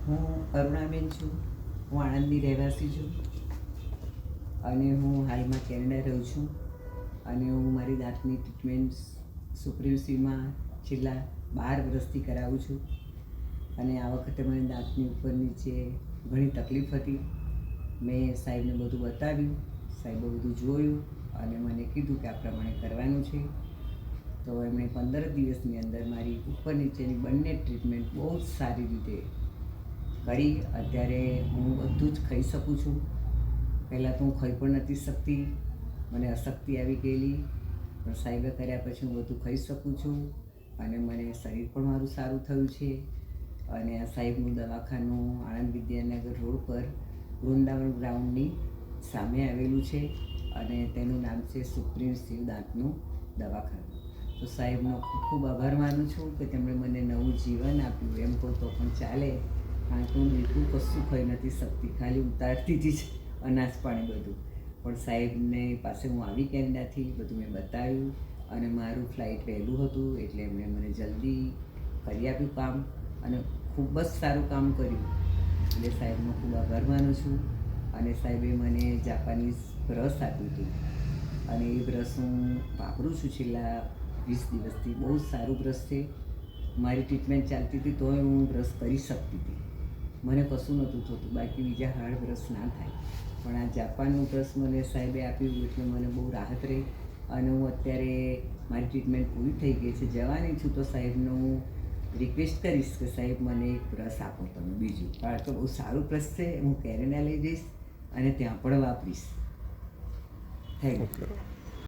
હું અરુણાબેન છું. હું આણંદની રહેવાસી છું અને હું હાલમાં કેનેડા રહું છું. અને હું મારી દાંતની ટ્રીટમેન્ટ સુપ્રીમસીમાં છેલ્લા 12 વર્ષથી કરાવું છું. અને આ વખતે મને દાંતની ઉપર નીચે ઘણી તકલીફ હતી. મેં સાહેબને બધું બતાવ્યું, સાહેબે બધું જોયું અને મને કીધું કે આ પ્રમાણે કરવાનું છે. તો એમણે 15 દિવસની અંદર મારી ઉપર નીચેની બંને ટ્રીટમેન્ટ બહુ જ સારી રીતે કરી. અત્યારે હું બધું જ ખાઈ શકું છું. પહેલાં તો હું ખાઈ પણ નથી શકતી, મને અશક્તિ આવી ગયેલી, પણ સાહેબે કર્યા પછી હું બધું ખાઈ શકું છું અને મને શરીર પણ મારું સારું થયું છે. અને આ સાહેબનું દવાખાનું આણંદ વિદ્યાનગર રોડ પર વૃંદાવન ગ્રાઉન્ડની સામે આવેલું છે અને તેનું નામ છે સુપ્રીમ શિવ દાંતનું દવાખાનું. તો સાહેબનો ખૂબ ખૂબ આભાર માનું છું કે તેમણે મને નવું જીવન આપ્યું, એમ કહું તો પણ ચાલે. કારણ કે હું બિલકુલ કશું ખાઈ નથી શકતી, ખાલી ઉતારતી જ અનાજ પાણી બધું. પણ સાહેબને પાસે હું આવી કેનેડાથી, બધું મેં બતાવ્યું અને મારું ફ્લાઇટ વહેલું હતું એટલે એમણે મને જલ્દી કરી આપ્યું કામ અને ખૂબ જ સારું કામ કર્યું. એટલે સાહેબનો ખૂબ આભાર માનું છું. અને સાહેબે મને જાપાનીઝ બ્રશ આપ્યું હતું અને એ બ્રશ હું વાપરું છું છેલ્લા 20 દિવસથી. બહુ જ સારું બ્રશ છે. મારી ટ્રીટમેન્ટ ચાલતી હતી તોય હું બ્રશ કરી શકતી હતી, મને કશું નહોતું થતું. બાકી બીજા હાર્ડ બ્રશ ના થાય, પણ આ જાપાનનું બ્રશ મને સાહેબે આપ્યું એટલે મને બહુ રાહત રહી. અને હું અત્યારે મારી ટ્રીટમેન્ટ પૂરી થઈ ગઈ છે, જવાની છું, તો સાહેબનો હું રિક્વેસ્ટ કરીશ કે સાહેબ મને એક બ્રશ આપો તમે બીજું. કારણ કે બહુ સારું બ્રશ છે, હું કેનેડા લઈ જઈશ અને ત્યાં પણ વાપરીશ. Thank you.